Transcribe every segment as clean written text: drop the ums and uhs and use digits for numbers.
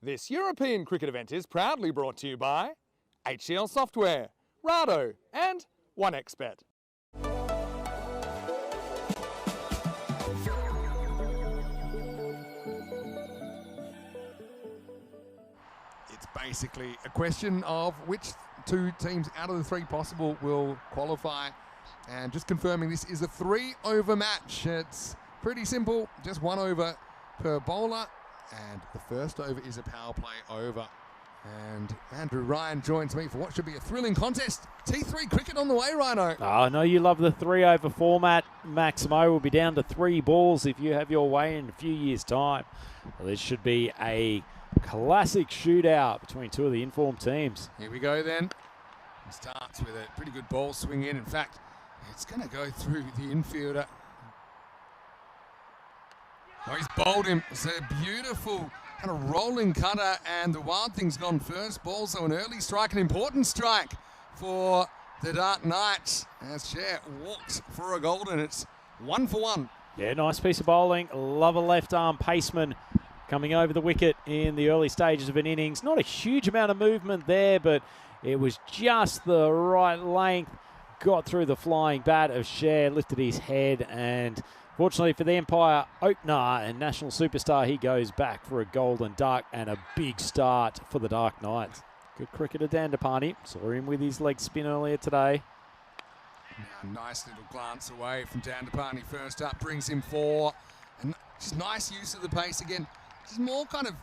This European cricket event is proudly brought to you by HCL Software, Rado and 1xBet. It's basically a question of which two teams out of the three possible will qualify. And just confirming, this is a 3-over match. It's pretty simple, just 1 over per bowler. And the first over is a power play over. And Andrew Ryan joins me for what should be a thrilling contest. T3 cricket on the way, Rhino. Oh, I know you love the 3-over format. Maximo will be down to 3 balls if you have your way in a few years' time. Well, this should be a classic shootout between two of the informed teams. Here we go then. It starts with a pretty good ball swing in. In fact, it's going to go through the infielder. Oh, he's bowled him. It's a beautiful kind of rolling cutter, and the Wild Thing's gone first ball, so an early strike, an important strike for the Dark Knights as Cher walks for a golden. It's 1 for 1. Yeah, nice piece of bowling. Love a left-arm paceman coming over the wicket in the early stages of an innings. Not a huge amount of movement there, but it was just the right length. Got through the flying bat of Cher, lifted his head, and fortunately for the Empire opener and national superstar, he goes back for a golden duck and a big start for the Dark Knights. Good cricketer Dandapani. Saw him with his leg spin earlier today. Now, nice little glance away from Dandapani first up, brings him 4. And just nice use of the pace again. Just more kind of,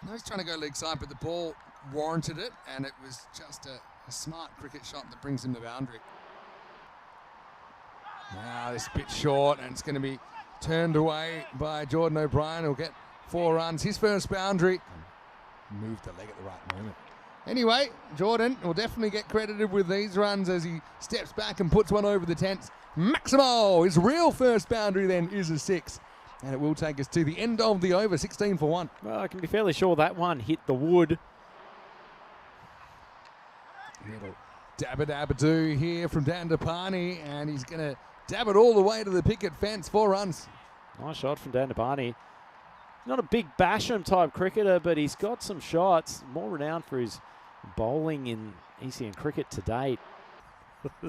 I know he's trying to go leg side, but the ball warranted it, and it was just a smart cricket shot that brings him the boundary. Now this bit short, and it's going to be turned away by Jordan O'Brien. He'll get 4 runs. His first boundary. Moved the leg at the right moment. Anyway, Jordan will definitely get credited with these runs as he steps back and puts one over the tents. Maximo, his real first boundary then is a 6. And it will take us to the end of the over, 16 for 1. Well, I can be fairly sure that one hit the wood. Little dabba-dabba-doo here from Dandapani, and he's going to dab it all the way to the picket fence. 4 runs. Nice shot from Dandapani. Not a big Basham type cricketer, but he's got some shots. More renowned for his bowling in ECN cricket to date.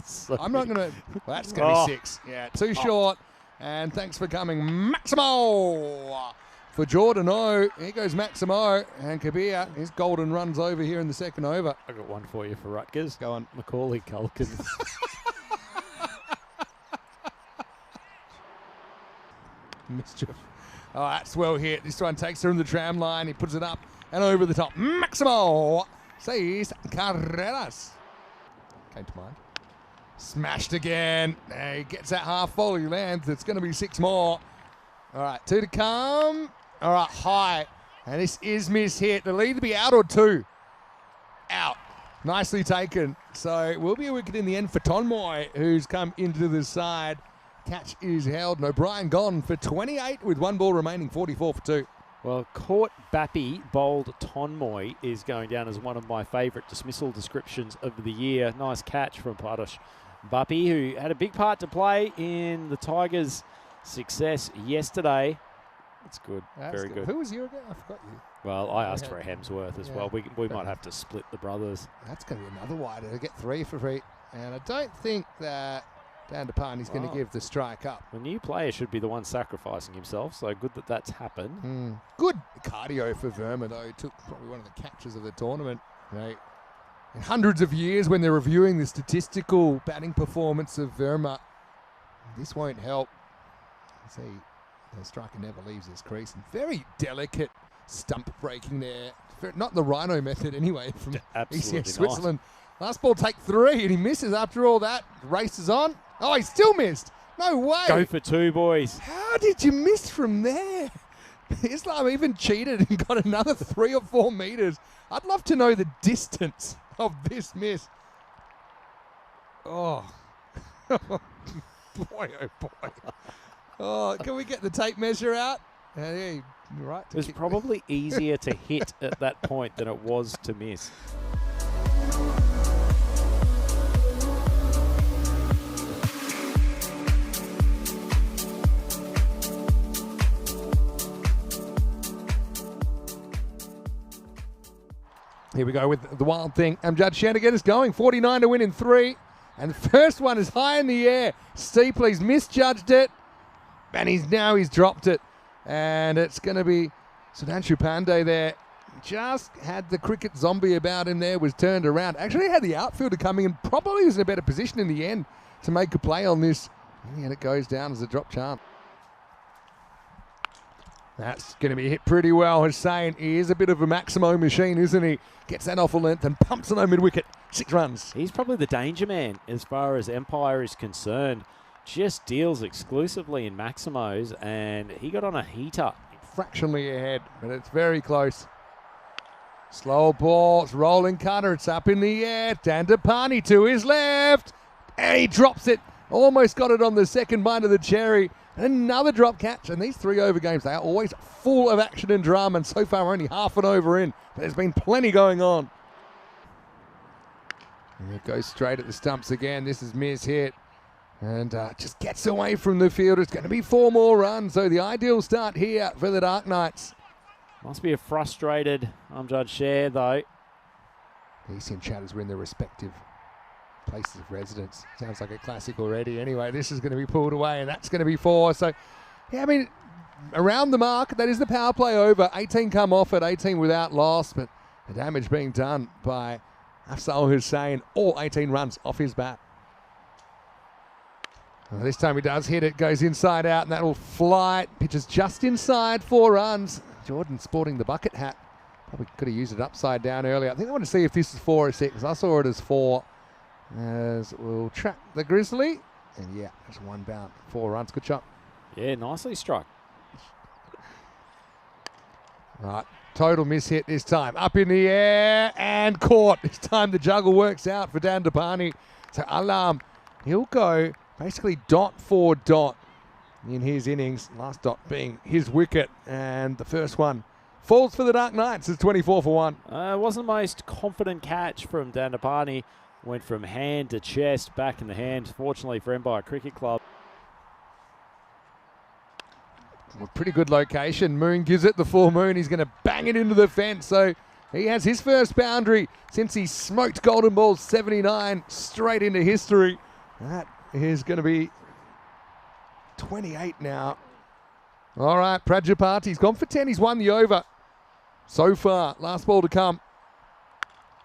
So I'm not going to... Well, that's going to be 6. Yeah, too short. And thanks for coming, Maximo! For Jordan O, here goes Maximo, and Kabir, his golden runs over here in the second over. I got one for you for Rutgers. Go on. Macaulay Culkin. Mischief. Oh, that's well hit. This one takes her in the tram line. He puts it up and over the top. Maximo sees Carreras. Came to mind. Smashed again. He gets that half volley lands. It's going to be 6 more. All right, 2 to come. All right, high. And this is miss-hit. It'll either be out or 2. Out. Nicely taken. So it will be a wicket in the end for Tonmoy, who's come into the side. Catch is held. And O'Brien gone for 28 with 1 ball remaining, 44 for 2. Well, Court Bappy bowled Tonmoy is going down as one of my favourite dismissal descriptions of the year. Nice catch from Paresh Bappy, who had a big part to play in the Tigers' success yesterday. That's good. Very good. Who was you again? I forgot you. Well, I asked for a Hemsworth as well. We might have to split the brothers. That's going to be another wide. They'll get 3 for free. And I don't think that Dandapani's going to give the strike up. The new player should be the one sacrificing himself, so good that that's happened. Good cardio for Verma, though. He took probably one of the catches of the tournament. Right. In hundreds of years, when they're reviewing the statistical batting performance of Verma, this won't help. See, the striker never leaves his crease. And very delicate stump breaking there. Not the Rhino method, anyway, from ECS Switzerland. Last ball, take 3, and he misses after all that. Races on. Oh, he still missed. No way. Go for 2, boys. How did you miss from there? Islam even cheated and got another 3 or 4 meters. I'd love to know the distance of this miss. Oh. Boy, oh boy. Oh, can we get the tape measure out? Yeah, you're right. It was probably easier to hit at that point than it was to miss. Here we go with the wild thing. Amjad Shan to get us going. 49 to win in 3. And the first one is high in the air. Steeple, he's misjudged it. And he's dropped it. And it's going to be Sudhanshu Pandey there. Just had the cricket zombie about him there, was turned around. Actually had the outfielder coming in. Probably was in a better position in the end to make a play on this. And it goes down as a drop chance. That's going to be hit pretty well. Hussain, he is a bit of a Maximo machine, isn't he? Gets that off a length and pumps it on mid-wicket. 6 runs. He's probably the danger man as far as Empire is concerned. Just deals exclusively in Maximos, and he got on a heater. Fractionally ahead, but it's very close. Slow ball, it's rolling cutter, it's up in the air. Dandapani to his left, and he drops it. Almost got it on the second bite of the cherry. And another drop catch, and these 3 over games, they are always full of action and drama, and so far we're only half an over in, but there's been plenty going on. And it goes straight at the stumps again. This is Miz hit, and just gets away from the fielder. It's going to be 4 more runs, so the ideal start here for the Dark Knights. Must be a frustrated Amjad Sher, though. The ECM chatters were in their respective places of residence. Sounds like a classic already. Anyway, this is going to be pulled away, and that's going to be 4. So, yeah, I mean, around the mark, that is the power play over. 18 come off at 18 without loss, but the damage being done by Afzal Hussain. All 18 runs off his bat. Well, this time he does hit it, goes inside out, and that will fly. Pitches just inside, 4 runs. Jordan sporting the bucket hat. Probably could have used it upside down earlier. I think I want to see if this is 4 or 6. I saw it as 4. As we'll trap the Grizzly. And yeah, there's 1 bound. 4 runs. Good shot. Yeah, nicely struck. Right. Total miss hit this time. Up in the air and caught. This time the juggle works out for Dandapani. So Alam, he'll go basically dot for dot in his innings. Last dot being his wicket. And the first one falls for the Dark Knights. It's 24 for 1. Wasn't the most confident catch from Dandapani. Went from hand to chest, back in the hand. Fortunately for Empire Cricket Club. Well, pretty good location. Moon gives it the full moon. He's going to bang it into the fence. So he has his first boundary since he smoked Golden Ball 79 straight into history. That is going to be 28 now. All right, Prajapati's gone for 10. He's won the over so far. Last ball to come.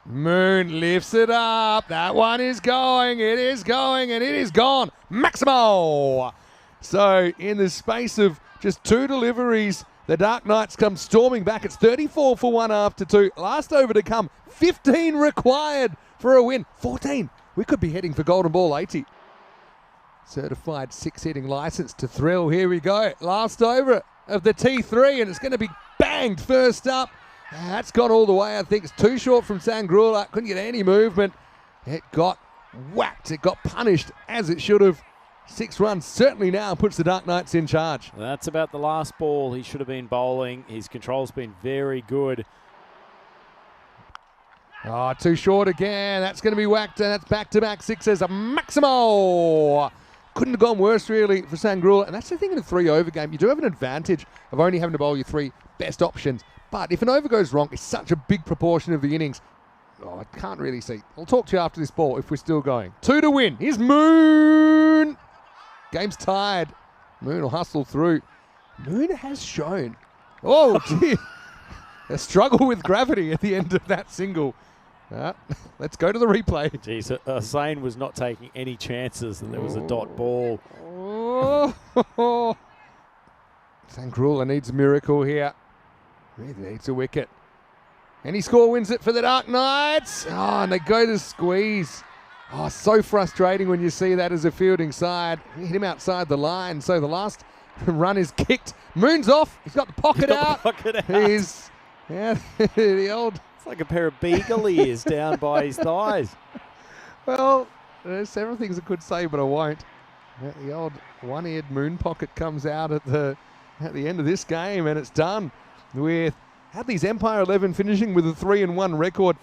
Moon lifts it up. That one is going. It is going, and it is gone. Maximo! So in the space of just 2 deliveries, the Dark Knights come storming back. It's 34 for 1 after 2. Last over to come. 15 required for a win. 14. We could be heading for Golden Ball 80. Certified 6-hitting license to thrill. Here we go. Last over of the T3, and it's going to be banged first up. That's gone all the way. I think it's too short from Sangrula. Couldn't get any movement. It got whacked. It got punished as it should have. 6 runs certainly now puts the Dark Knights in charge. That's about the last ball he should have been bowling. His control's been very good. Oh, too short again. That's going to be whacked, and that's back-to-back 6s. Maximo! Couldn't have gone worse, really, for Sangrula. And that's the thing in a 3-over game. You do have an advantage of only having to bowl your 3 best options. But if an over goes wrong, it's such a big proportion of the innings. Oh, I can't really see. I'll talk to you after this ball if we're still going. 2 to win. Here's Moon. Game's tied. Moon will hustle through. Moon has shown. Oh, dear. A struggle with gravity at the end of that single. Let's go to the replay. Jeez, Hussain was not taking any chances that there was a dot ball. Oh. Sangrula needs a miracle here. Really needs a wicket. Any score wins it for the Dark Knights. Oh, and they go to squeeze. Oh, so frustrating when you see that as a fielding side. Hit him outside the line. So the last run is kicked. Moon's off. He's got the pocket out. He's, yeah, the old. It's like a pair of beagle ears down by his thighs. Well, there's several things I could say, but I won't. The old one-eared moon pocket comes out at the end of this game, and it's done with Hadley's Empire 11 finishing with a 3-1 record.